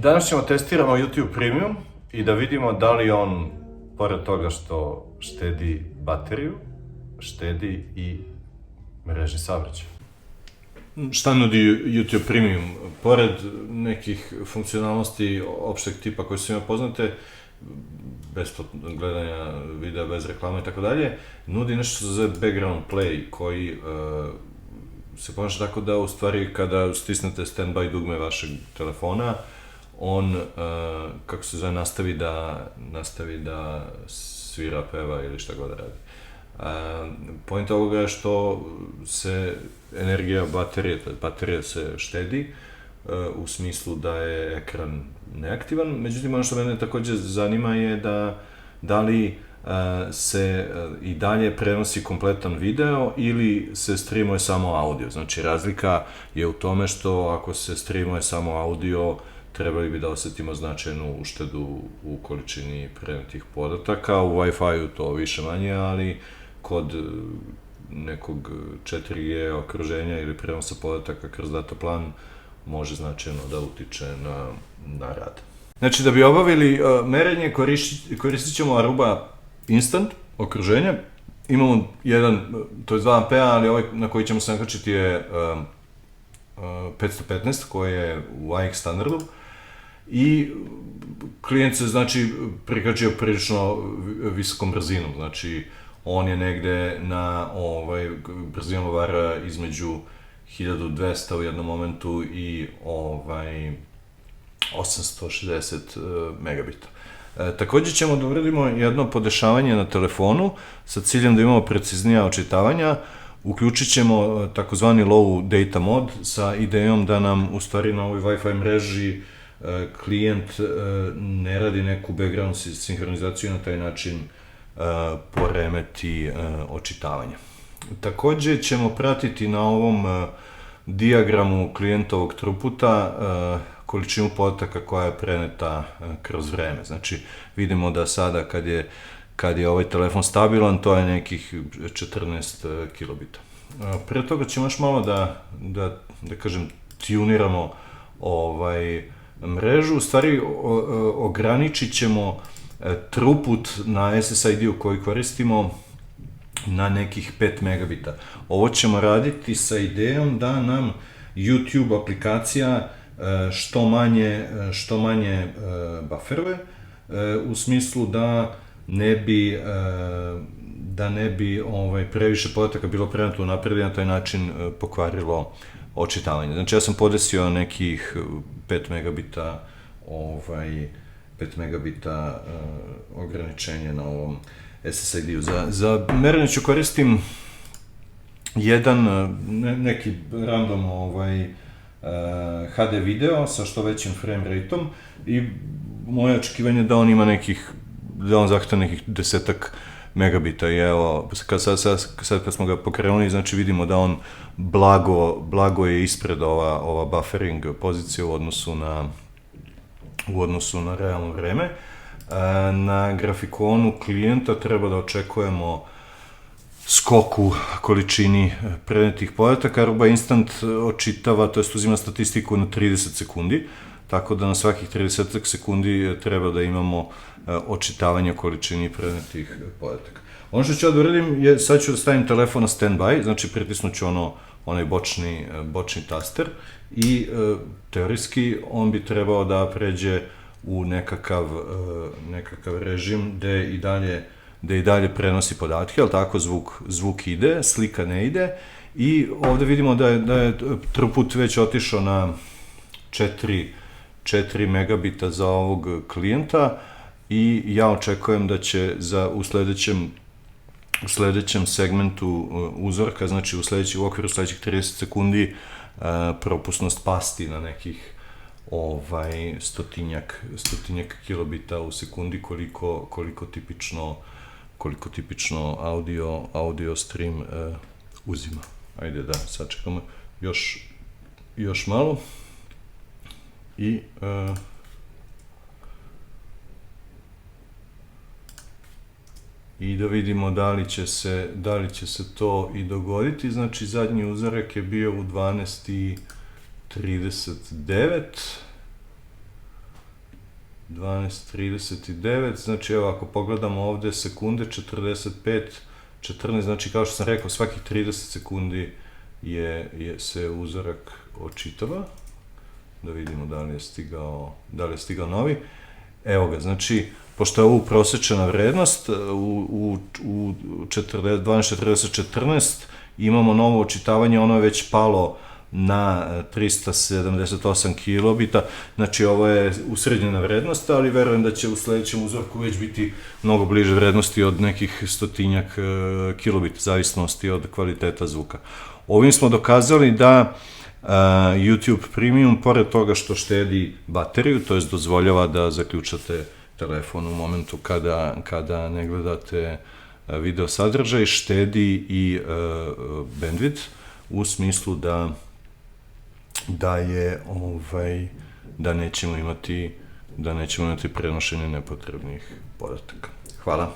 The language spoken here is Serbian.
Danas ćemo testiramo YouTube Premium i da vidimo da li on, pored toga što štedi bateriju, štedi i mrežni saobraćaj. Šta nudi YouTube Premium? Pored nekih funkcionalnosti opšteg tipa koje su svima poznate, besplatno gledanja videa bez reklama i tako dalje, nudi nešto što se zove background play, koji se ponaša tako da u stvari kada stisnete standby dugme vašeg telefona, on, kako se zove, nastavi da svira, peva ili šta god radi. Point ovoga je što se energija baterije se štedi, u smislu da je ekran neaktivan, međutim ono što mene takođe zanima je da li se i dalje prenosi kompletan video ili se streamuje samo audio. Znači razlika je u tome što ako se streamuje samo audio, trebali bi da osetimo značajnu uštedu u količini prenetih podataka, u Wi-Fi-u to više manje, ali kod nekog 4G okruženja ili prenosa podataka kroz data plan može značajno da utiče na rad. Znači, da bi obavili merenje, koristit ćemo Aruba Instant okruženje. Imamo to je 2 A, ali ovaj na koji ćemo se nakačiti je 515, koji je u AX standardu. I klijent se, znači, prikačio prilično visokom brzinom. Znači, on je negde na brzinom vara između 1200 u jednom momentu i 860 megabita. Takođe ćemo da uradimo jedno podešavanje na telefonu sa ciljem da imamo preciznija očitavanja. Uključit ćemo takozvani low data mod sa idejom da nam u stvari na ovoj Wi-Fi mreži klijent ne radi neku background sinhronizaciju i na taj način poremeti očitavanje. Takođe ćemo pratiti na ovom dijagramu klijentovog throughputa količinu podataka koja je preneta kroz vreme. Znači, vidimo da sada kad je ovaj telefon stabilan, to je nekih 14 kilobita. Pre toga ćemo još malo da kažem, tuniramo mrežu. U stvari, ograničit ćemo throughput na SSID-u koji koristimo na nekih 5 megabita. Ovo ćemo raditi sa idejom da nam YouTube aplikacija što manje bufferuje, u smislu da ne bi previše podataka bilo preneto unapred i na taj način pokvarilo očitavanje. Znači, ja sam podesio nekih 5 megabita ograničenje na ovom SSID-u. Za merenje ću koristim neki random HD video sa što većim frame rate-om i moje očekivanje da on ima da on zahteva nekih 10 megabita i evo, sad kad smo ga pokrenuli, znači vidimo da on blago je ispred ova buffering pozicija u odnosu na realno vreme. Na grafikonu klijenta treba da očekujemo skok u količini prenetih podataka. Aruba Instant očitava, to jest uzima statistiku na 30 sekundi, tako da na svakih 30 sekundi treba da imamo očitavanje o količini prenetih podataka. Ono što ću da uradim je, sad ću da stavim telefon na standby, znači pritisnut ću onaj bočni taster i teorijski on bi trebao da pređe u nekakav režim gde i dalje prenosi podatke, ali tako zvuk ide, slika ne ide i ovde vidimo da je throughput već otišao na 4 megabita za ovog klijenta i ja očekujem da će u sledećem segmentu uzorka, znači u okviru sledećih 30 sekundi propusnost pasti na nekih stotinjak kilobita u sekundi koliko tipično audio stream uzima. Ajde da sačekamo još malo i da vidimo da li će se to i dogoditi. Znači, zadnji uzorak je bio u 12:39. 12:39, znači evo ako pogledamo ovde sekunde, 45, 14, znači kao što sam rekao, svakih 30 sekundi se uzorak očitava, da vidimo da li je stigao novi. Evo ga, znači, pošto je ovo prosečena vrednost, u 12:40-14 imamo novo očitavanje, ono je već palo na 378 kilobita, znači ovo je usrednjena vrednost, ali verujem da će u sledećem uzorku već biti mnogo bliže vrednosti od nekih 100 kilobita, zavisnosti od kvaliteta zvuka. Ovim smo dokazali da YouTube Premium, pored toga što štedi bateriju, to jest dozvoljava da zaključate telefon u momentu kada ne gledate video sadržaj, štedi i bandwidth, u smislu da nećemo imati prenošenje nepotrebnih podataka. Hvala.